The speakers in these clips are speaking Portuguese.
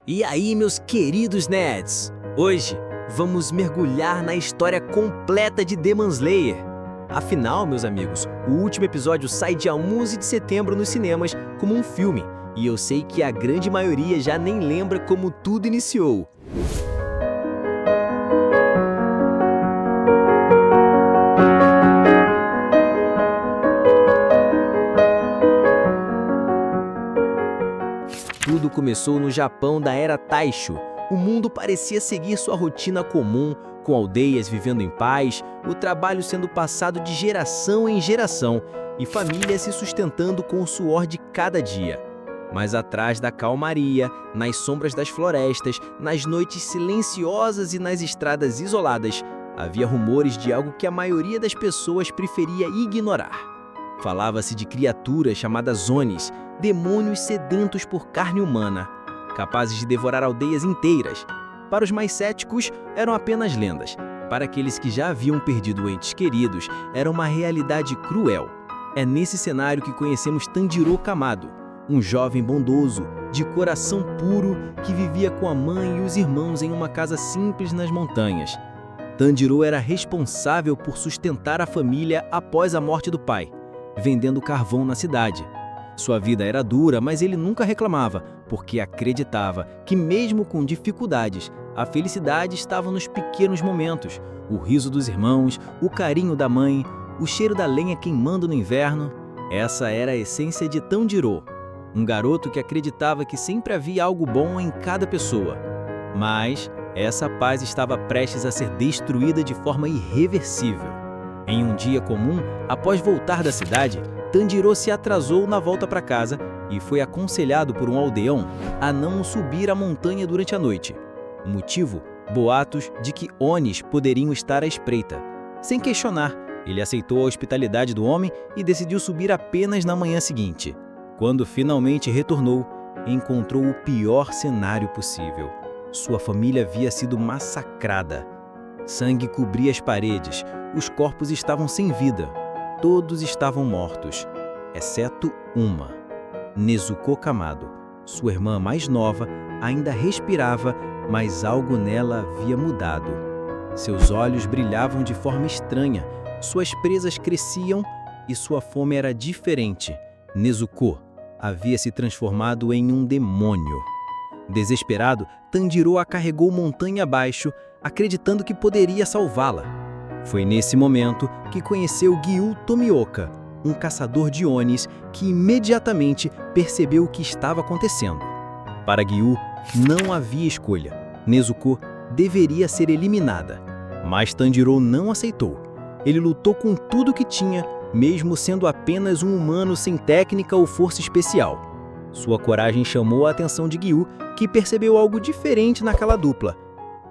E aí, meus queridos nerds? Hoje vamos mergulhar na história completa de Demon Slayer. Afinal, meus amigos, o último episódio sai dia 11 de setembro nos cinemas como um filme, e eu sei que a grande maioria já nem lembra como tudo iniciou. Tudo começou no Japão da Era Taisho. O mundo parecia seguir sua rotina comum, com aldeias vivendo em paz, o trabalho sendo passado de geração em geração e famílias se sustentando com o suor de cada dia. Mas atrás da calmaria, nas sombras das florestas, nas noites silenciosas e nas estradas isoladas, havia rumores de algo que a maioria das pessoas preferia ignorar. Falava-se de criaturas chamadas Onis, demônios sedentos por carne humana, capazes de devorar aldeias inteiras. Para os mais céticos, eram apenas lendas. Para aqueles que já haviam perdido entes queridos, era uma realidade cruel. É nesse cenário que conhecemos Tanjiro Kamado, um jovem bondoso, de coração puro, que vivia com a mãe e os irmãos em uma casa simples nas montanhas. Tanjiro era responsável por sustentar a família após a morte do pai, vendendo carvão na cidade. Sua vida era dura, mas ele nunca reclamava, porque acreditava que mesmo com dificuldades, a felicidade estava nos pequenos momentos, o riso dos irmãos, o carinho da mãe, o cheiro da lenha queimando no inverno. Essa era a essência de Tanjiro, um garoto que acreditava que sempre havia algo bom em cada pessoa. Mas essa paz estava prestes a ser destruída de forma irreversível. Em um dia comum, após voltar da cidade, Tanjiro se atrasou na volta para casa e foi aconselhado por um aldeão a não subir a montanha durante a noite. O motivo? Boatos de que Onis poderiam estar à espreita. Sem questionar, ele aceitou a hospitalidade do homem e decidiu subir apenas na manhã seguinte. Quando finalmente retornou, encontrou o pior cenário possível. Sua família havia sido massacrada. Sangue cobria as paredes, os corpos estavam sem vida. Todos estavam mortos, exceto uma. Nezuko Kamado, sua irmã mais nova, ainda respirava, mas algo nela havia mudado. Seus olhos brilhavam de forma estranha, suas presas cresciam e sua fome era diferente. Nezuko havia se transformado em um demônio. Desesperado, Tanjiro a carregou montanha abaixo, acreditando que poderia salvá-la. Foi nesse momento que conheceu Gyu Tomioka, um caçador de Onis que imediatamente percebeu o que estava acontecendo. Para Gyu, não havia escolha. Nezuko deveria ser eliminada. Mas Tanjiro não aceitou. Ele lutou com tudo que tinha, mesmo sendo apenas um humano sem técnica ou força especial. Sua coragem chamou a atenção de Gyu, que percebeu algo diferente naquela dupla.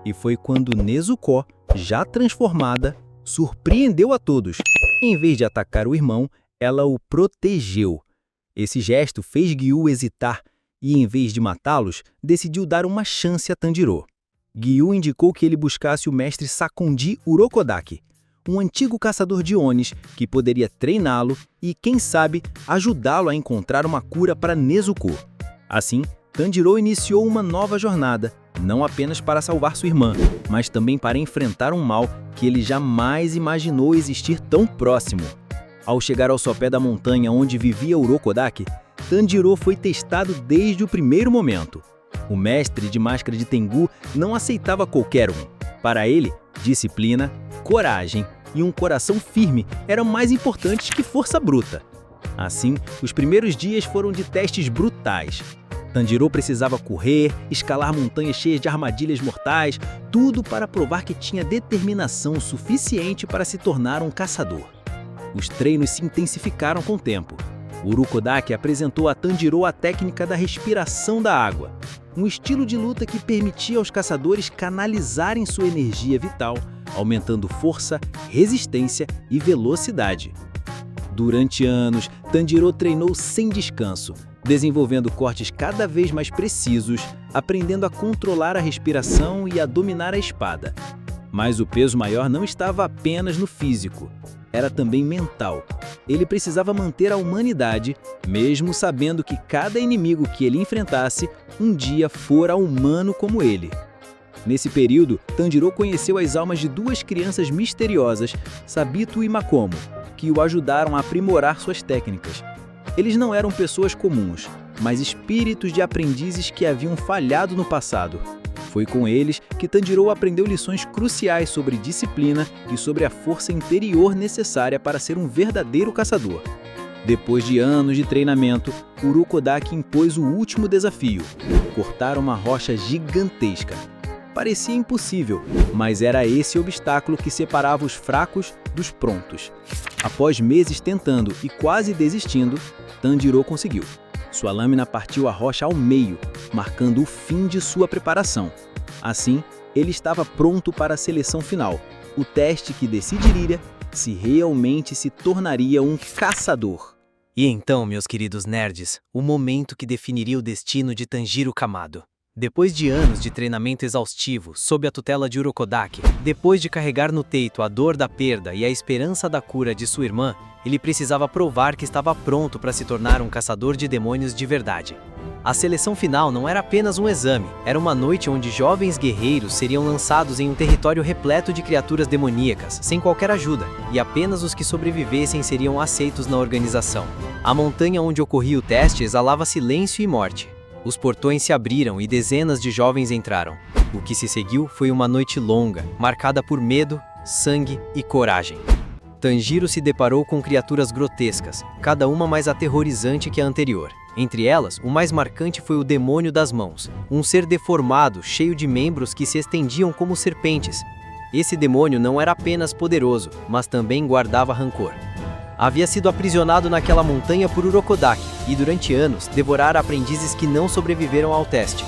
E foi quando Nezuko, já transformada, surpreendeu a todos. Em vez de atacar o irmão, ela o protegeu. Esse gesto fez Gyu hesitar e, em vez de matá-los, decidiu dar uma chance a Tanjiro. Gyu indicou que ele buscasse o mestre Sakundi Urokodaki, um antigo caçador de Onis que poderia treiná-lo e, quem sabe, ajudá-lo a encontrar uma cura para Nezuko. Assim, Tanjiro iniciou uma nova jornada, não apenas para salvar sua irmã, mas também para enfrentar um mal que ele jamais imaginou existir tão próximo. Ao chegar ao sopé da montanha onde vivia Urokodaki, Tanjiro foi testado desde o primeiro momento. O mestre de Máscara de Tengu não aceitava qualquer um. Para ele, disciplina, coragem e um coração firme eram mais importantes que força bruta. Assim, os primeiros dias foram de testes brutais. Tanjiro precisava correr, escalar montanhas cheias de armadilhas mortais, tudo para provar que tinha determinação suficiente para se tornar um caçador. Os treinos se intensificaram com o tempo. Urokodaki apresentou a Tanjiro a técnica da respiração da água, um estilo de luta que permitia aos caçadores canalizarem sua energia vital, aumentando força, resistência e velocidade. Durante anos, Tanjiro treinou sem descanso, desenvolvendo cortes cada vez mais precisos, aprendendo a controlar a respiração e a dominar a espada. Mas o peso maior não estava apenas no físico. era também mental. Ele precisava manter a humanidade, mesmo sabendo que cada inimigo que ele enfrentasse um dia fora humano como ele. Nesse período, Tanjiro conheceu as almas de duas crianças misteriosas, Sabito e Makomo, que o ajudaram a aprimorar suas técnicas. Eles não eram pessoas comuns, mas espíritos de aprendizes que haviam falhado no passado. Foi com eles que Tanjiro aprendeu lições cruciais sobre disciplina e sobre a força interior necessária para ser um verdadeiro caçador. Depois de anos de treinamento, Urokodaki impôs o último desafio: cortar uma rocha gigantesca. Parecia impossível, mas era esse obstáculo que separava os fracos dos prontos. Após meses tentando e quase desistindo, Tanjiro conseguiu. Sua lâmina partiu a rocha ao meio, marcando o fim de sua preparação. Assim, ele estava pronto para a seleção final, o teste que decidiria se realmente se tornaria um caçador. E então, meus queridos nerds, o momento que definiria o destino de Tanjiro Kamado. Depois de anos de treinamento exaustivo, sob a tutela de Urokodaki, depois de carregar no peito a dor da perda e a esperança da cura de sua irmã, ele precisava provar que estava pronto para se tornar um caçador de demônios de verdade. A seleção final não era apenas um exame, era uma noite onde jovens guerreiros seriam lançados em um território repleto de criaturas demoníacas, sem qualquer ajuda, e apenas os que sobrevivessem seriam aceitos na organização. A montanha onde ocorria o teste exalava silêncio e morte. Os portões se abriram e dezenas de jovens entraram. O que se seguiu foi uma noite longa, marcada por medo, sangue e coragem. Tanjiro se deparou com criaturas grotescas, cada uma mais aterrorizante que a anterior. Entre elas, o mais marcante foi o Demônio das Mãos, um ser deformado, cheio de membros que se estendiam como serpentes. Esse demônio não era apenas poderoso, mas também guardava rancor. Havia sido aprisionado naquela montanha por Urokodaki e durante anos devorara aprendizes que não sobreviveram ao teste.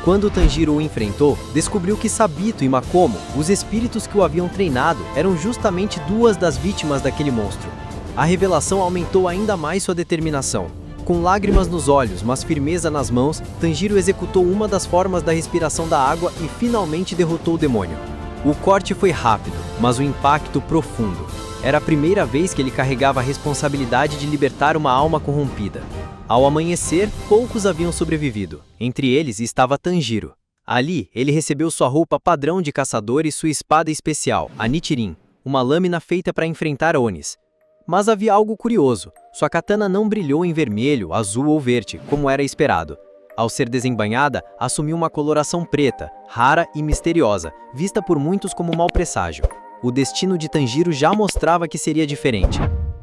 Quando Tanjiro o enfrentou, descobriu que Sabito e Makomo, os espíritos que o haviam treinado, eram justamente duas das vítimas daquele monstro. A revelação aumentou ainda mais sua determinação. Com lágrimas nos olhos, mas firmeza nas mãos, Tanjiro executou uma das formas da respiração da água e finalmente derrotou o demônio. O corte foi rápido, mas o impacto profundo. Era a primeira vez que ele carregava a responsabilidade de libertar uma alma corrompida. Ao amanhecer, poucos haviam sobrevivido. Entre eles estava Tanjiro. Ali, ele recebeu sua roupa padrão de caçador e sua espada especial, a Nichirin, uma lâmina feita para enfrentar Onis. Mas havia algo curioso. Sua katana não brilhou em vermelho, azul ou verde, como era esperado. Ao ser desembainhada, assumiu uma coloração preta, rara e misteriosa, vista por muitos como mau presságio. O destino de Tanjiro já mostrava que seria diferente.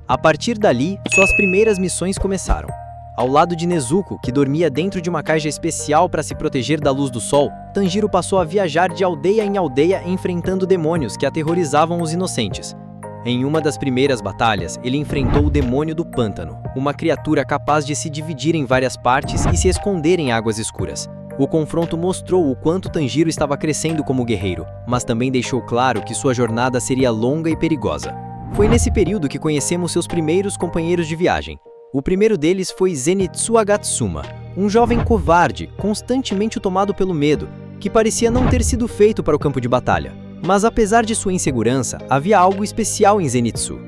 A partir dali, suas primeiras missões começaram. Ao lado de Nezuko, que dormia dentro de uma caixa especial para se proteger da luz do sol, Tanjiro passou a viajar de aldeia em aldeia enfrentando demônios que aterrorizavam os inocentes. Em uma das primeiras batalhas, ele enfrentou o Demônio do Pântano, uma criatura capaz de se dividir em várias partes e se esconder em águas escuras. O confronto mostrou o quanto Tanjiro estava crescendo como guerreiro, mas também deixou claro que sua jornada seria longa e perigosa. Foi nesse período que conhecemos seus primeiros companheiros de viagem. O primeiro deles foi Zenitsu Agatsuma, um jovem covarde, constantemente tomado pelo medo, que parecia não ter sido feito para o campo de batalha. Mas apesar de sua insegurança, havia algo especial em Zenitsu.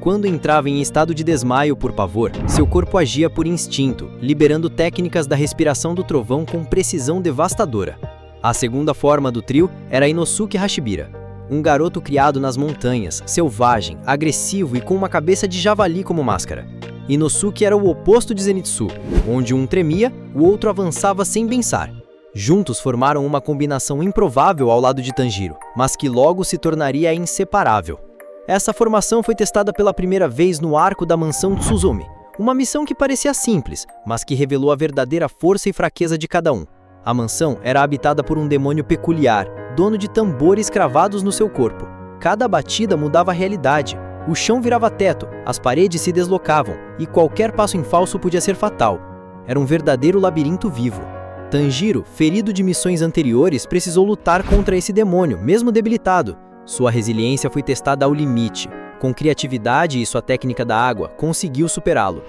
Quando entrava em estado de desmaio por pavor, seu corpo agia por instinto, liberando técnicas da respiração do trovão com precisão devastadora. A segunda forma do trio era Inosuke Hashibira, um garoto criado nas montanhas, selvagem, agressivo e com uma cabeça de javali como máscara. Inosuke era o oposto de Zenitsu, onde um tremia, o outro avançava sem pensar. Juntos formaram uma combinação improvável ao lado de Tanjiro, mas que logo se tornaria inseparável. Essa formação foi testada pela primeira vez no arco da mansão Tsuzumi, uma missão que parecia simples, mas que revelou a verdadeira força e fraqueza de cada um. A mansão era habitada por um demônio peculiar, dono de tambores cravados no seu corpo. Cada batida mudava a realidade. O chão virava teto, as paredes se deslocavam, e qualquer passo em falso podia ser fatal. Era um verdadeiro labirinto vivo. Tanjiro, ferido de missões anteriores, precisou lutar contra esse demônio, mesmo debilitado. Sua resiliência foi testada ao limite. Com criatividade e sua técnica da água, conseguiu superá-lo.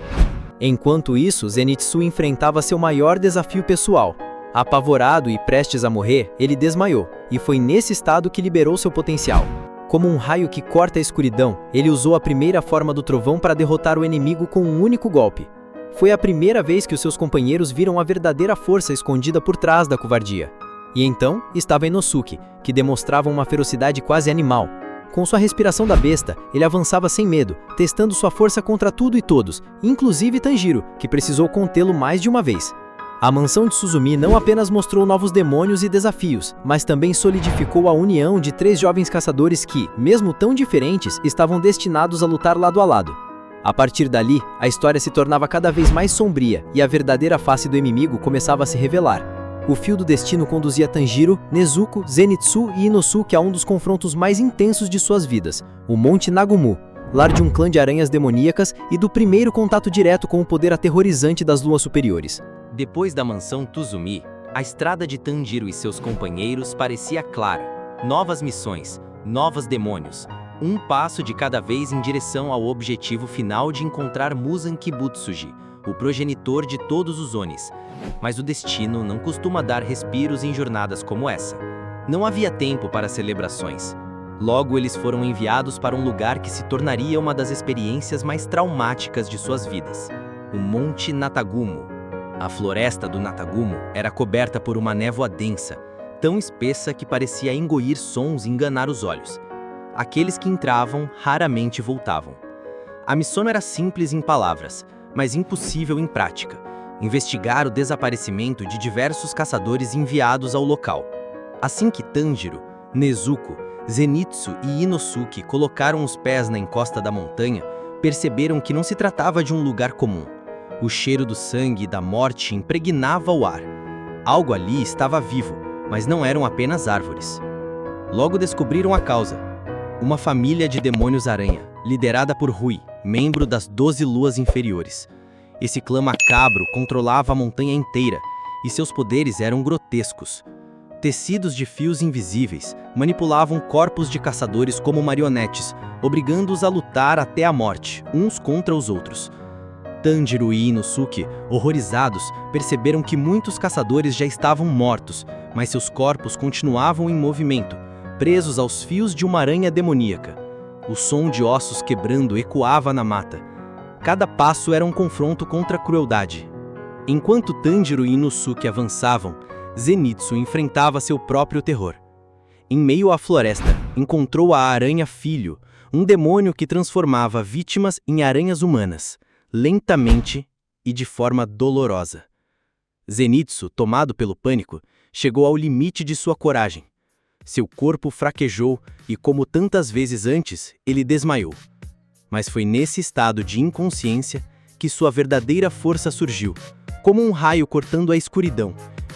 Enquanto isso, Zenitsu enfrentava seu maior desafio pessoal. Apavorado e prestes a morrer, ele desmaiou, e foi nesse estado que liberou seu potencial. Como um raio que corta a escuridão, ele usou a primeira forma do trovão para derrotar o inimigo com um único golpe. Foi a primeira vez que os seus companheiros viram a verdadeira força escondida por trás da covardia. E então estava Inosuke, que demonstrava uma ferocidade quase animal. Com sua respiração da besta, ele avançava sem medo, testando sua força contra tudo e todos, inclusive Tanjiro, que precisou contê-lo mais de uma vez. A mansão de Suzumi não apenas mostrou novos demônios e desafios, mas também solidificou a união de 3 jovens caçadores que, mesmo tão diferentes, estavam destinados a lutar lado a lado. A partir dali, a história se tornava cada vez mais sombria e a verdadeira face do inimigo começava a se revelar. O fio do destino conduzia Tanjiro, Nezuko, Zenitsu e Inosuke a um dos confrontos mais intensos de suas vidas, o Monte Nagumo, lar de um clã de aranhas demoníacas e do primeiro contato direto com o poder aterrorizante das luas superiores. Depois da mansão Tuzumi, a estrada de Tanjiro e seus companheiros parecia clara. Novas missões, novos demônios, um passo de cada vez em direção ao objetivo final de encontrar Muzan Kibutsuji, o progenitor de todos os Onis. Mas o destino não costuma dar respiros em jornadas como essa. Não havia tempo para celebrações. Logo, eles foram enviados para um lugar que se tornaria uma das experiências mais traumáticas de suas vidas: o Monte Natagumo. A floresta do Natagumo era coberta por uma névoa densa, tão espessa que parecia engolir sons e enganar os olhos. Aqueles que entravam raramente voltavam. A missão era simples em palavras, mas impossível em prática: investigar o desaparecimento de diversos caçadores enviados ao local. Assim que Tanjiro, Nezuko, Zenitsu e Inosuke colocaram os pés na encosta da montanha, perceberam que não se tratava de um lugar comum. O cheiro do sangue e da morte impregnava o ar. Algo ali estava vivo, mas não eram apenas árvores. Logo descobriram a causa: uma família de demônios-aranha, liderada por Rui, membro das 12 luas inferiores. Esse clã macabro controlava a montanha inteira, e seus poderes eram grotescos. Tecidos de fios invisíveis manipulavam corpos de caçadores como marionetes, obrigando-os a lutar até a morte, uns contra os outros. Tanjiro e Inosuke, horrorizados, perceberam que muitos caçadores já estavam mortos, mas seus corpos continuavam em movimento, presos aos fios de uma aranha demoníaca. O som de ossos quebrando ecoava na mata. Cada passo era um confronto contra a crueldade. Enquanto Tanjiro e Inosuke avançavam, Zenitsu enfrentava seu próprio terror. Em meio à floresta, encontrou a Aranha Filho, um demônio que transformava vítimas em aranhas humanas, lentamente e de forma dolorosa. Zenitsu, tomado pelo pânico, chegou ao limite de sua coragem. Seu corpo fraquejou e, como tantas vezes antes, ele desmaiou. Mas foi nesse estado de inconsciência que sua verdadeira força surgiu. Como um raio cortando a escuridão,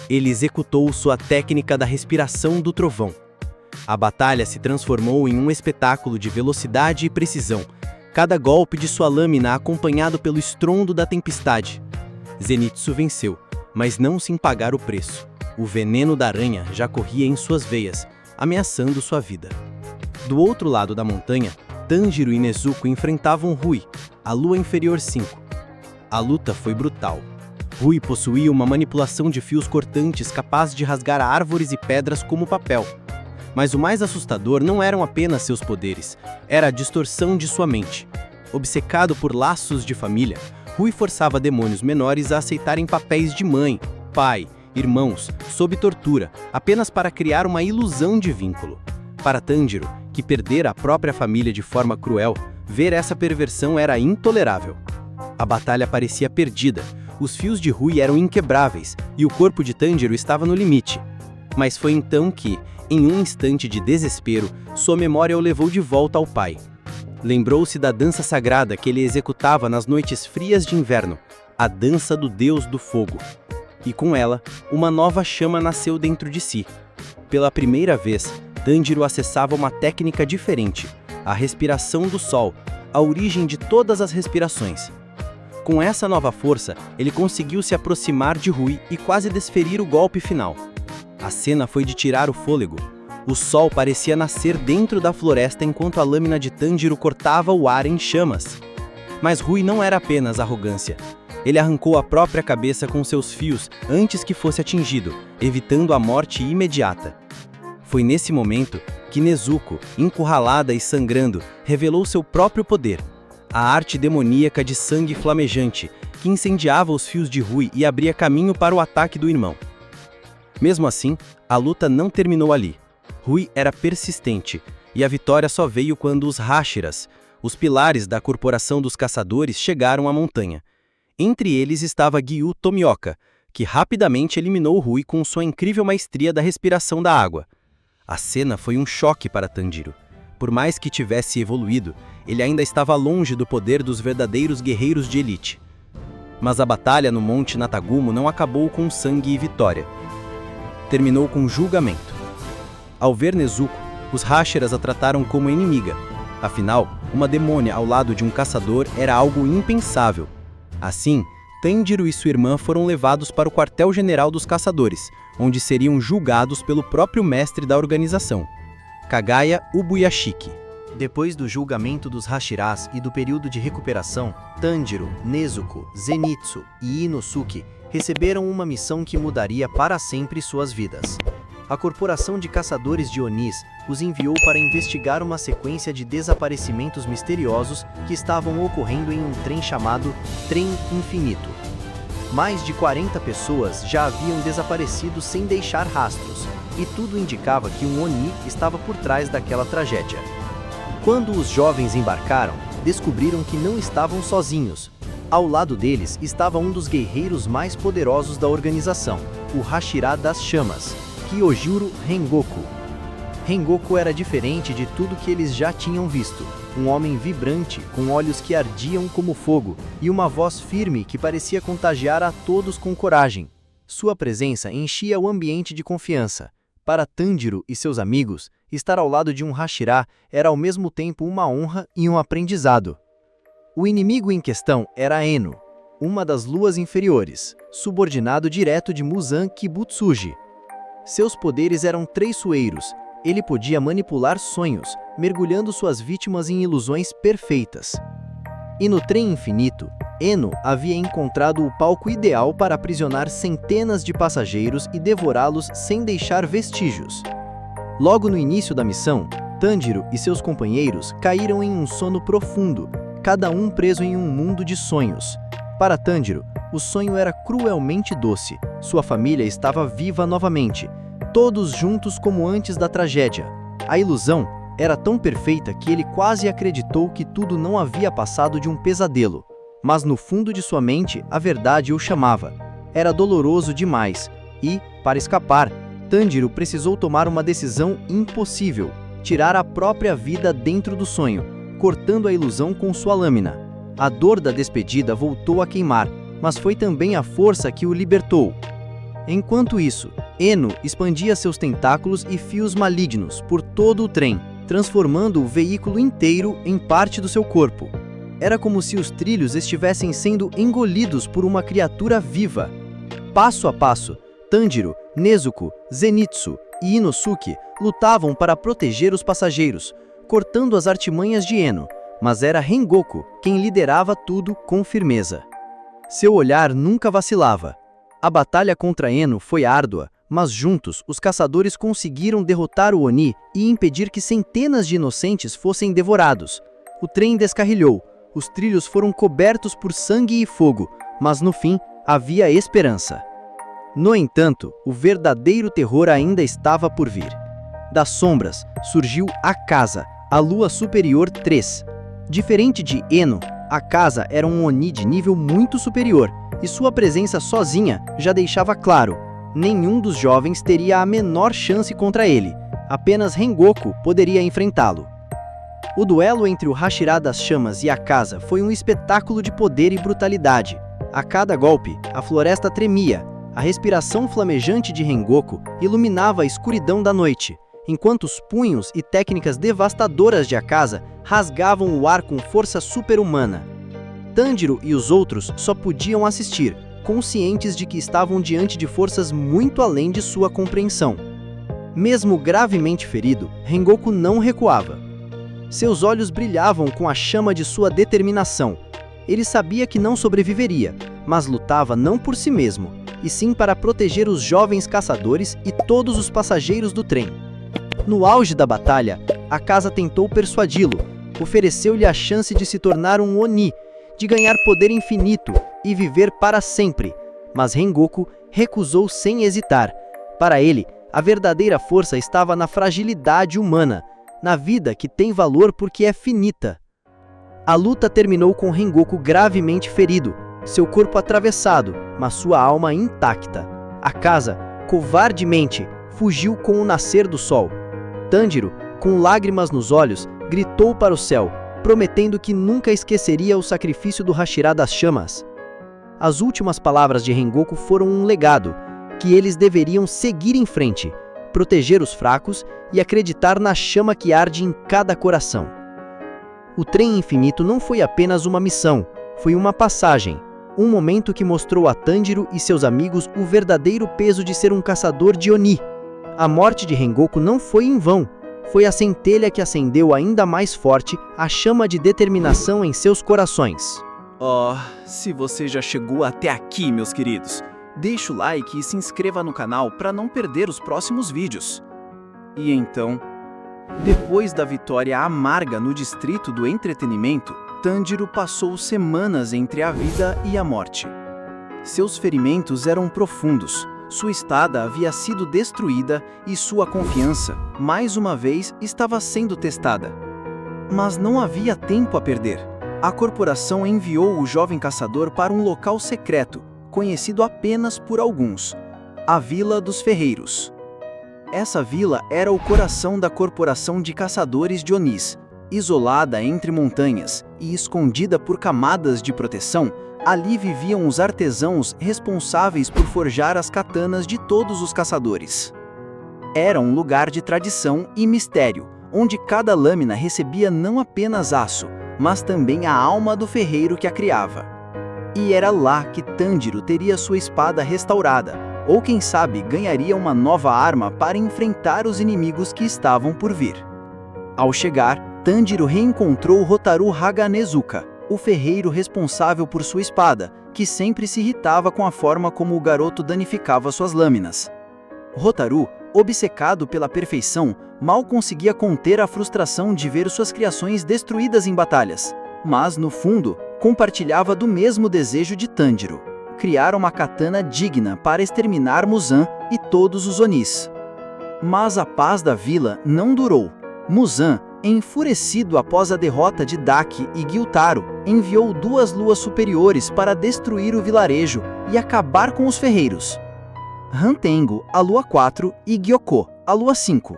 ele executou sua técnica da respiração do trovão. A batalha se transformou em um espetáculo de velocidade e precisão, cada golpe de sua lâmina acompanhado pelo estrondo da tempestade. Zenitsu venceu, mas não sem pagar o preço. O veneno da aranha já corria em suas veias, ameaçando sua vida. Do outro lado da montanha, Tanjiro e Nezuko enfrentavam Rui, a Lua Inferior 5. A luta foi brutal. Rui possuía uma manipulação de fios cortantes capaz de rasgar árvores e pedras como papel. Mas o mais assustador não eram apenas seus poderes, era a distorção de sua mente. Obcecado por laços de família, Rui forçava demônios menores a aceitarem papéis de mãe, pai, irmãos, sob tortura, apenas para criar uma ilusão de vínculo. Para Tanjiro, que perdera a própria família de forma cruel, ver essa perversão era intolerável. A batalha parecia perdida, os fios de Rui eram inquebráveis e o corpo de Tanjiro estava no limite. Mas foi então que, em um instante de desespero, sua memória o levou de volta ao pai. Lembrou-se da dança sagrada que ele executava nas noites frias de inverno, a dança do deus do fogo. E com ela, uma nova chama nasceu dentro de si. Pela primeira vez, Tanjiro acessava uma técnica diferente, a respiração do sol, a origem de todas as respirações. Com essa nova força, ele conseguiu se aproximar de Rui e quase desferir o golpe final. A cena foi de tirar o fôlego. O sol parecia nascer dentro da floresta enquanto a lâmina de Tanjiro cortava o ar em chamas. Mas Rui não era apenas arrogância. Ele arrancou a própria cabeça com seus fios antes que fosse atingido, evitando a morte imediata. Foi nesse momento que Nezuko, encurralada e sangrando, revelou seu próprio poder, a arte demoníaca de sangue flamejante, que incendiava os fios de Rui e abria caminho para o ataque do irmão. Mesmo assim, a luta não terminou ali. Rui era persistente, e a vitória só veio quando os Hashiras, os pilares da corporação dos caçadores, chegaram à montanha. Entre eles estava Gyu Tomioka, que rapidamente eliminou Rui com sua incrível maestria da respiração da água. A cena foi um choque para Tanjiro. Por mais que tivesse evoluído, ele ainda estava longe do poder dos verdadeiros guerreiros de elite. Mas a batalha no Monte Natagumo não acabou com sangue e vitória. Terminou com julgamento. Ao ver Nezuko, os Hashiras a trataram como inimiga. Afinal, uma demônia ao lado de um caçador era algo impensável. Assim, Tanjiro e sua irmã foram levados para o quartel-general dos caçadores, onde seriam julgados pelo próprio mestre da organização, Kagaya Ubuyashiki. Depois do julgamento dos Hashiras e do período de recuperação, Tanjiro, Nezuko, Zenitsu e Inosuke receberam uma missão que mudaria para sempre suas vidas. A Corporação de Caçadores de Onis os enviou para investigar uma sequência de desaparecimentos misteriosos que estavam ocorrendo em um trem chamado Trem Infinito. Mais de 40 pessoas já haviam desaparecido sem deixar rastros, e tudo indicava que um Oni estava por trás daquela tragédia. Quando os jovens embarcaram, descobriram que não estavam sozinhos. Ao lado deles estava um dos guerreiros mais poderosos da organização, o Hashira das Chamas, Kyojuro Rengoku. Rengoku era diferente de tudo que eles já tinham visto. Um homem vibrante, com olhos que ardiam como fogo, e uma voz firme que parecia contagiar a todos com coragem. Sua presença enchia o ambiente de confiança. Para Tanjiro e seus amigos, estar ao lado de um Hashira era ao mesmo tempo uma honra e um aprendizado. O inimigo em questão era Eno, uma das luas inferiores, subordinado direto de Muzan Kibutsuji. Seus poderes eram traiçoeiros. Ele podia manipular sonhos, mergulhando suas vítimas em ilusões perfeitas. E no Trem Infinito, Eno havia encontrado o palco ideal para aprisionar centenas de passageiros e devorá-los sem deixar vestígios. Logo no início da missão, Tanjiro e seus companheiros caíram em um sono profundo, cada um preso em um mundo de sonhos. Para Tanjiro, o sonho era cruelmente doce. Sua família estava viva novamente, todos juntos como antes da tragédia. A ilusão era tão perfeita que ele quase acreditou que tudo não havia passado de um pesadelo. Mas no fundo de sua mente, a verdade o chamava. Era doloroso demais e, para escapar, Tanjiro precisou tomar uma decisão impossível: tirar a própria vida dentro do sonho, cortando a ilusão com sua lâmina. A dor da despedida voltou a queimar, mas foi também a força que o libertou. Enquanto isso, Eno expandia seus tentáculos e fios malignos por todo o trem, transformando o veículo inteiro em parte do seu corpo. Era como se os trilhos estivessem sendo engolidos por uma criatura viva. Passo a passo, Tanjiro, Nezuko, Zenitsu e Inosuke lutavam para proteger os passageiros, cortando as artimanhas de Eno, mas era Rengoku quem liderava tudo com firmeza. Seu olhar nunca vacilava. A batalha contra Eno foi árdua, mas juntos os caçadores conseguiram derrotar o Oni e impedir que centenas de inocentes fossem devorados. O trem descarrilhou, os trilhos foram cobertos por sangue e fogo, mas no fim havia esperança. No entanto, o verdadeiro terror ainda estava por vir. Das sombras surgiu a Casa, a Lua Superior 3. Diferente de Eno, a Casa era um Oni de nível muito superior, e sua presença sozinha já deixava claro: nenhum dos jovens teria a menor chance contra ele, apenas Rengoku poderia enfrentá-lo. O duelo entre o Hashira das Chamas e a Casa foi um espetáculo de poder e brutalidade. A cada golpe, a floresta tremia, a respiração flamejante de Rengoku iluminava a escuridão da noite, enquanto os punhos e técnicas devastadoras de Akaza rasgavam o ar com força super-humana. Tanjiro e os outros só podiam assistir, conscientes de que estavam diante de forças muito além de sua compreensão. Mesmo gravemente ferido, Rengoku não recuava. Seus olhos brilhavam com a chama de sua determinação. Ele sabia que não sobreviveria, mas lutava não por si mesmo, e sim para proteger os jovens caçadores e todos os passageiros do trem. No auge da batalha, Akaza tentou persuadi-lo, ofereceu-lhe a chance de se tornar um Oni, de ganhar poder infinito e viver para sempre, mas Rengoku recusou sem hesitar. Para ele, a verdadeira força estava na fragilidade humana, na vida que tem valor porque é finita. A luta terminou com Rengoku gravemente ferido, seu corpo atravessado, mas sua alma intacta. Akaza, covardemente, fugiu com o nascer do sol. Tanjiro, com lágrimas nos olhos, gritou para o céu, prometendo que nunca esqueceria o sacrifício do Hashira das Chamas. As últimas palavras de Rengoku foram um legado, que eles deveriam seguir em frente, proteger os fracos e acreditar na chama que arde em cada coração. O trem infinito não foi apenas uma missão, foi uma passagem, um momento que mostrou a Tanjiro e seus amigos o verdadeiro peso de ser um caçador de Oni. A morte de Rengoku não foi em vão, foi a centelha que acendeu ainda mais forte a chama de determinação em seus corações. Se você já chegou até aqui, meus queridos, deixa o like e se inscreva no canal para não perder os próximos vídeos. E então, depois da vitória amarga no distrito do entretenimento, Tanjiro passou semanas entre a vida e a morte. Seus ferimentos eram profundos, sua espada havia sido destruída e sua confiança, mais uma vez, estava sendo testada. Mas não havia tempo a perder. A corporação enviou o jovem caçador para um local secreto, conhecido apenas por alguns, a Vila dos Ferreiros. Essa vila era o coração da corporação de caçadores de Onis. Isolada entre montanhas e escondida por camadas de proteção, ali viviam os artesãos responsáveis por forjar as katanas de todos os caçadores. Era um lugar de tradição e mistério, onde cada lâmina recebia não apenas aço, mas também a alma do ferreiro que a criava. E era lá que Tanjiro teria sua espada restaurada, ou quem sabe ganharia uma nova arma para enfrentar os inimigos que estavam por vir. Ao chegar, Tanjiro reencontrou Hotaru Haganezuka, o ferreiro responsável por sua espada, que sempre se irritava com a forma como o garoto danificava suas lâminas. Hotaru, obcecado pela perfeição, mal conseguia conter a frustração de ver suas criações destruídas em batalhas, mas, no fundo, compartilhava do mesmo desejo de Tanjiro: criar uma katana digna para exterminar Muzan e todos os Onis. Mas a paz da vila não durou. Muzan, enfurecido após a derrota de Daki e Gyutaro, enviou 2 luas superiores para destruir o vilarejo e acabar com os ferreiros: Hantengo, a lua 4, e Gyoko, a lua 5.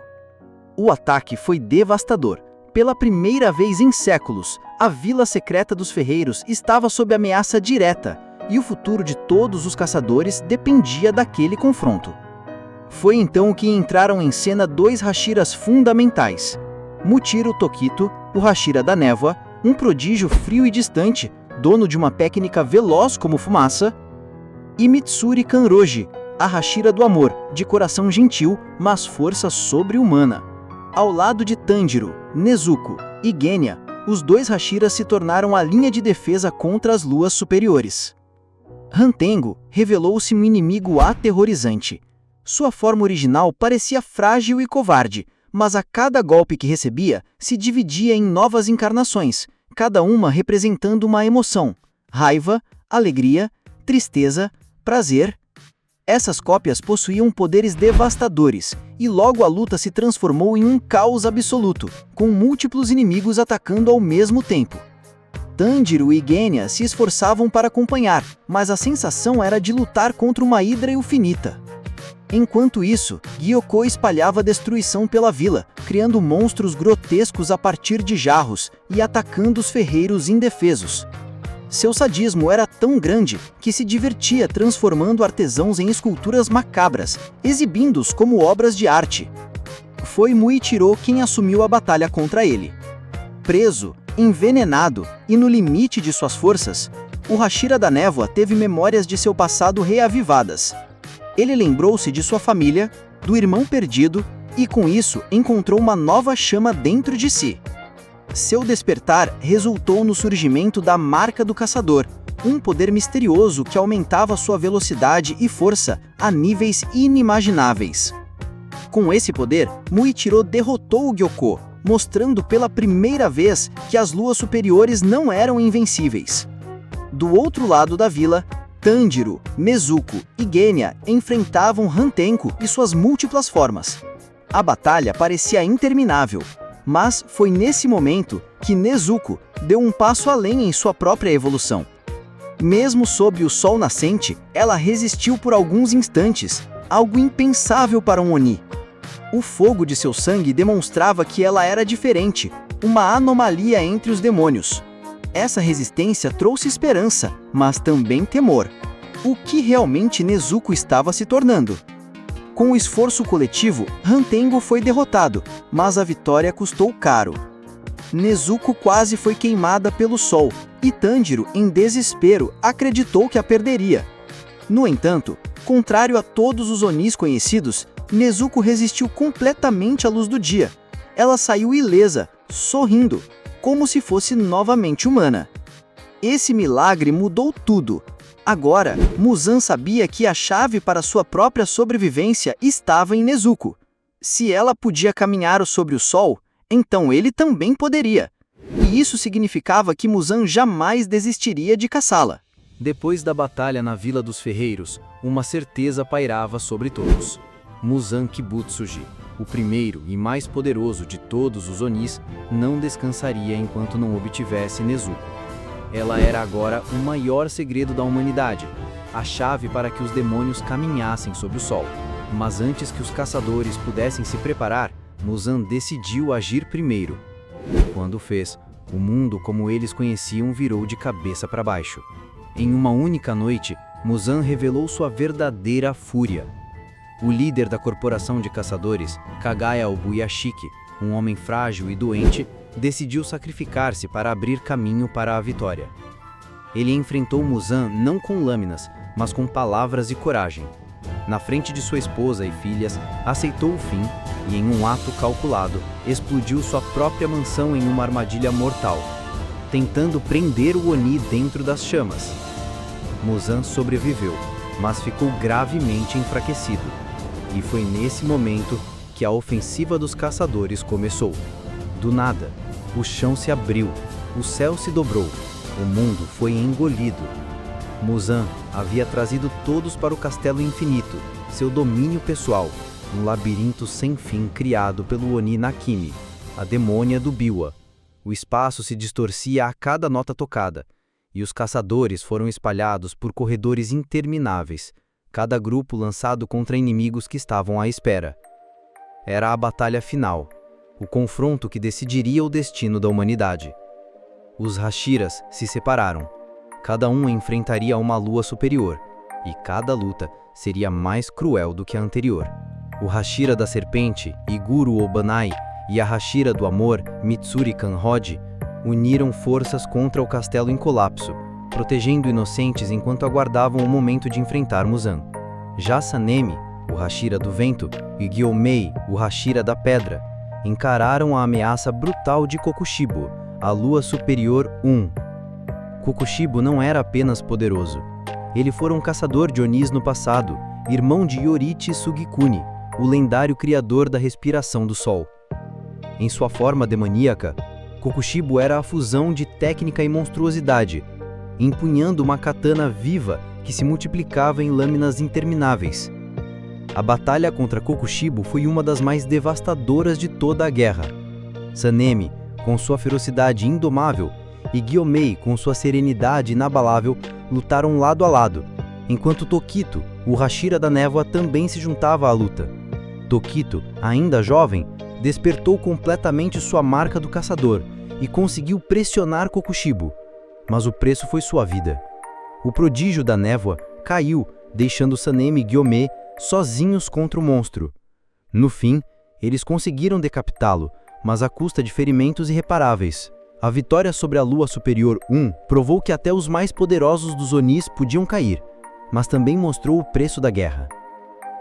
O ataque foi devastador. Pela primeira vez em séculos, a vila secreta dos ferreiros estava sob ameaça direta, e o futuro de todos os caçadores dependia daquele confronto. Foi então que entraram em cena 2 Hashiras fundamentais: Muchiro Tokito, o Hashira da Névoa, um prodígio frio e distante, dono de uma técnica veloz como fumaça, e Mitsuri Kanroji, a Hashira do Amor, de coração gentil, mas força sobre-humana. Ao lado de Tanjiro, Nezuko e Genya, os 2 Hashiras se tornaram a linha de defesa contra as luas superiores. Hantengo revelou-se um inimigo aterrorizante. Sua forma original parecia frágil e covarde, mas a cada golpe que recebia, se dividia em novas encarnações, cada uma representando uma emoção: raiva, alegria, tristeza, prazer. Essas cópias possuíam poderes devastadores, e logo a luta se transformou em um caos absoluto, com múltiplos inimigos atacando ao mesmo tempo. Tanjiro e Genya se esforçavam para acompanhar, mas a sensação era de lutar contra uma hidra infinita. Enquanto isso, Gyoko espalhava destruição pela vila, criando monstros grotescos a partir de jarros e atacando os ferreiros indefesos. Seu sadismo era tão grande que se divertia transformando artesãos em esculturas macabras, exibindo-os como obras de arte. Foi Muichiro quem assumiu a batalha contra ele. Preso, envenenado e no limite de suas forças, o Hashira da Névoa teve memórias de seu passado reavivadas. Ele lembrou-se de sua família, do irmão perdido e, com isso, encontrou uma nova chama dentro de si. Seu despertar resultou no surgimento da Marca do Caçador, um poder misterioso que aumentava sua velocidade e força a níveis inimagináveis. Com esse poder, Muichiro derrotou o Gyoko, mostrando pela primeira vez que as luas superiores não eram invencíveis. Do outro lado da vila, Tanjiro, Nezuko e Genya enfrentavam Hantenko e suas múltiplas formas. A batalha parecia interminável, mas foi nesse momento que Nezuko deu um passo além em sua própria evolução. Mesmo sob o sol nascente, ela resistiu por alguns instantes, algo impensável para um Oni. O fogo de seu sangue demonstrava que ela era diferente, uma anomalia entre os demônios. Essa resistência trouxe esperança, mas também temor. O que realmente Nezuko estava se tornando? Com o esforço coletivo, Hantengo foi derrotado, mas a vitória custou caro. Nezuko quase foi queimada pelo sol, e Tanjiro, em desespero, acreditou que a perderia. No entanto, contrário a todos os Onis conhecidos, Nezuko resistiu completamente à luz do dia. Ela saiu ilesa, sorrindo, como se fosse novamente humana. Esse milagre mudou tudo. Agora, Muzan sabia que a chave para sua própria sobrevivência estava em Nezuko. Se ela podia caminhar sobre o sol, então ele também poderia. E isso significava que Muzan jamais desistiria de caçá-la. Depois da batalha na Vila dos Ferreiros, uma certeza pairava sobre todos. Muzan Kibutsuji, o primeiro e mais poderoso de todos os Onis, não descansaria enquanto não obtivesse Nezuko. Ela era agora o maior segredo da humanidade, a chave para que os demônios caminhassem sob o sol. Mas antes que os caçadores pudessem se preparar, Muzan decidiu agir primeiro. Quando fez, o mundo como eles conheciam virou de cabeça para baixo. Em uma única noite, Muzan revelou sua verdadeira fúria. O líder da corporação de caçadores, Kagaya Obuyashiki, um homem frágil e doente, decidiu sacrificar-se para abrir caminho para a vitória. Ele enfrentou Muzan não com lâminas, mas com palavras e coragem. Na frente de sua esposa e filhas, aceitou o fim e, em um ato calculado, explodiu sua própria mansão em uma armadilha mortal, tentando prender o Oni dentro das chamas. Muzan sobreviveu, mas ficou gravemente enfraquecido. E foi nesse momento que a ofensiva dos caçadores começou. Do nada, o chão se abriu, o céu se dobrou, o mundo foi engolido. Muzan havia trazido todos para o Castelo Infinito, seu domínio pessoal, um labirinto sem fim criado pelo Oni Nakimi, a demônia do Biwa. O espaço se distorcia a cada nota tocada, e os caçadores foram espalhados por corredores intermináveis, cada grupo lançado contra inimigos que estavam à espera. Era a batalha final, o confronto que decidiria o destino da humanidade. Os Hashiras se separaram. Cada um enfrentaria uma lua superior, e cada luta seria mais cruel do que a anterior. O Hashira da Serpente, Iguro Obanai, e a Hashira do Amor, Mitsuri Kanroji, uniram forças contra o castelo em colapso, protegendo inocentes enquanto aguardavam o momento de enfrentar Muzan. Já Sanemi, o Hashira do Vento, e Gyomei, o Hashira da Pedra, encararam a ameaça brutal de Kokushibo, a Lua Superior 1. Kokushibo não era apenas poderoso. Ele fora um caçador de Onis no passado, irmão de Yorichi Sugikuni, o lendário criador da respiração do sol. Em sua forma demoníaca, Kokushibo era a fusão de técnica e monstruosidade, empunhando uma katana viva que se multiplicava em lâminas intermináveis. A batalha contra Kokushibo foi uma das mais devastadoras de toda a guerra. Sanemi, com sua ferocidade indomável, e Gyomei, com sua serenidade inabalável, lutaram lado a lado, enquanto Tokito, o Hashira da Névoa, também se juntava à luta. Tokito, ainda jovem, despertou completamente sua marca do caçador e conseguiu pressionar Kokushibo, mas o preço foi sua vida. O prodígio da névoa caiu, deixando Sanemi e Gyomei sozinhos contra o monstro. No fim, eles conseguiram decapitá-lo, mas à custa de ferimentos irreparáveis. A vitória sobre a Lua Superior 1 provou que até os mais poderosos dos Onis podiam cair, mas também mostrou o preço da guerra.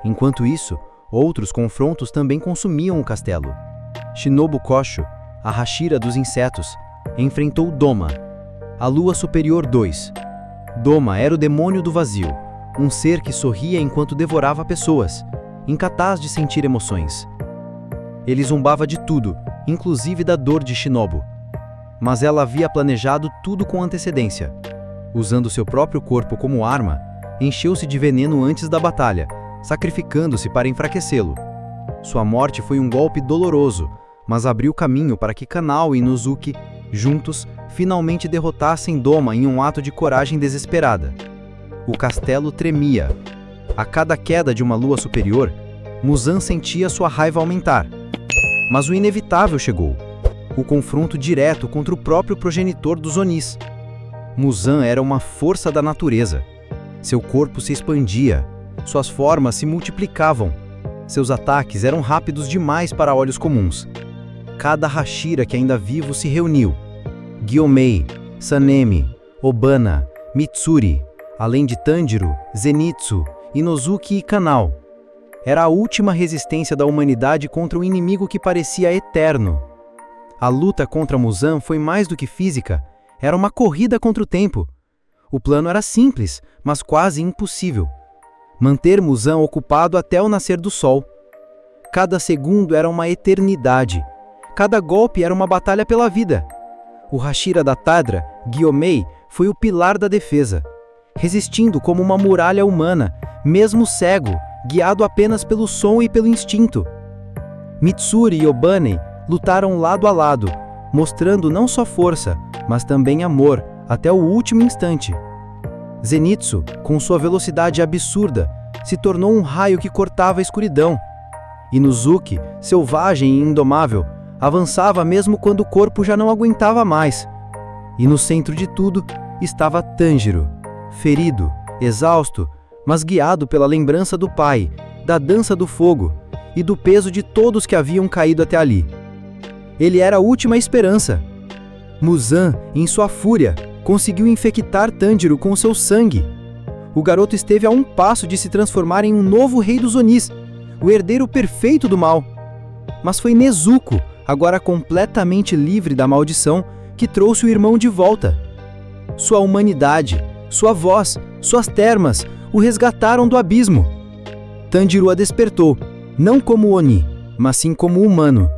Enquanto isso, outros confrontos também consumiam o castelo. Shinobu Kosho, a Hashira dos insetos, enfrentou Doma, a Lua Superior 2. Doma era o demônio do vazio, um ser que sorria enquanto devorava pessoas, incapaz de sentir emoções. Ele zombava de tudo, inclusive da dor de Shinobu. Mas ela havia planejado tudo com antecedência. Usando seu próprio corpo como arma, encheu-se de veneno antes da batalha, sacrificando-se para enfraquecê-lo. Sua morte foi um golpe doloroso, mas abriu caminho para que Kanao e Inosuke, juntos, finalmente derrotassem Doma em um ato de coragem desesperada. O castelo tremia. A cada queda de uma lua superior, Muzan sentia sua raiva aumentar. Mas o inevitável chegou. O confronto direto contra o próprio progenitor dos Onis. Muzan era uma força da natureza. Seu corpo se expandia, suas formas se multiplicavam. Seus ataques eram rápidos demais para olhos comuns. Cada Hashira que ainda vivo se reuniu. Gyomei, Sanemi, Obana, Mitsuri, além de Tanjiro, Zenitsu, Inosuke e Kanao. Era a última resistência da humanidade contra um inimigo que parecia eterno. A luta contra Muzan foi mais do que física, era uma corrida contra o tempo. O plano era simples, mas quase impossível. Manter Muzan ocupado até o nascer do sol. Cada segundo era uma eternidade. Cada golpe era uma batalha pela vida. O Hashira da Tadra, Gyomei, foi o pilar da defesa, resistindo como uma muralha humana, mesmo cego, guiado apenas pelo som e pelo instinto. Mitsuri e Obane lutaram lado a lado, mostrando não só força, mas também amor, até o último instante. Zenitsu, com sua velocidade absurda, se tornou um raio que cortava a escuridão. Inosuke, selvagem e indomável, avançava mesmo quando o corpo já não aguentava mais. E no centro de tudo estava Tanjiro, ferido, exausto, mas guiado pela lembrança do pai, da dança do fogo e do peso de todos que haviam caído até ali. Ele era a última esperança. Muzan, em sua fúria, conseguiu infectar Tanjiro com seu sangue. O garoto esteve a um passo de se transformar em um novo rei dos Onis, o herdeiro perfeito do mal. Mas foi Nezuko, agora completamente livre da maldição, que trouxe o irmão de volta. Sua humanidade, sua voz, suas termas o resgataram do abismo. Tanjiro a despertou, não como Oni, mas sim como humano.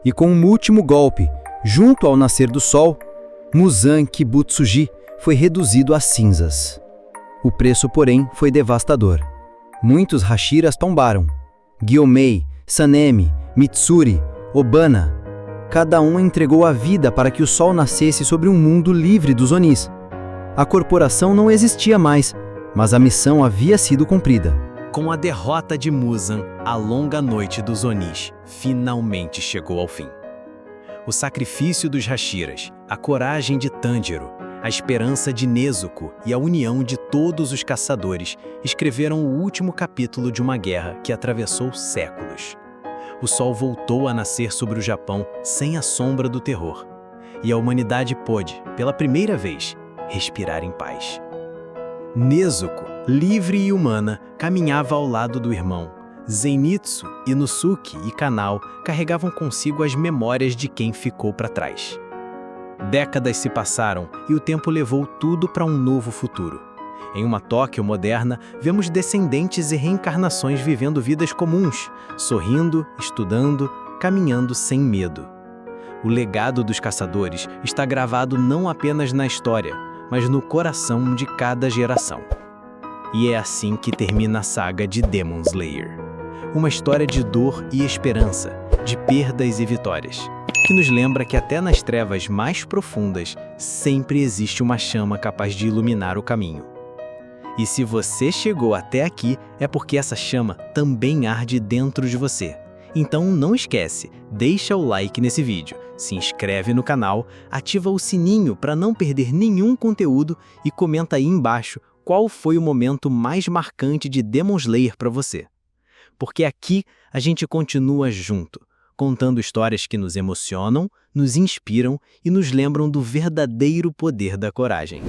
E com um último golpe, junto ao nascer do sol, Muzan Kibutsuji foi reduzido a cinzas. O preço, porém, foi devastador. Muitos Hashiras tombaram. Gyomei, Sanemi, Mitsuri, Obana. Cada um entregou a vida para que o sol nascesse sobre um mundo livre dos Onis. A corporação não existia mais, mas a missão havia sido cumprida. Com a derrota de Muzan, a longa noite dos Onis finalmente chegou ao fim. O sacrifício dos Hashiras, a coragem de Tanjiro, a esperança de Nezuko e a união de todos os caçadores escreveram o último capítulo de uma guerra que atravessou séculos. O sol voltou a nascer sobre o Japão sem a sombra do terror, e a humanidade pôde, pela primeira vez, respirar em paz. Nezuko, livre e humana, caminhava ao lado do irmão. Zenitsu, Inosuke e Kanao carregavam consigo as memórias de quem ficou para trás. Décadas se passaram e o tempo levou tudo para um novo futuro. Em uma Tóquio moderna, vemos descendentes e reencarnações vivendo vidas comuns, sorrindo, estudando, caminhando sem medo. O legado dos caçadores está gravado não apenas na história, mas no coração de cada geração. E é assim que termina a saga de Demon Slayer. Uma história de dor e esperança, de perdas e vitórias, que nos lembra que até nas trevas mais profundas sempre existe uma chama capaz de iluminar o caminho. E se você chegou até aqui, é porque essa chama também arde dentro de você. Então não esquece, deixa o like nesse vídeo, se inscreve no canal, ativa o sininho para não perder nenhum conteúdo e comenta aí embaixo qual foi o momento mais marcante de Demon Slayer para você. Porque aqui a gente continua junto, contando histórias que nos emocionam, nos inspiram e nos lembram do verdadeiro poder da coragem.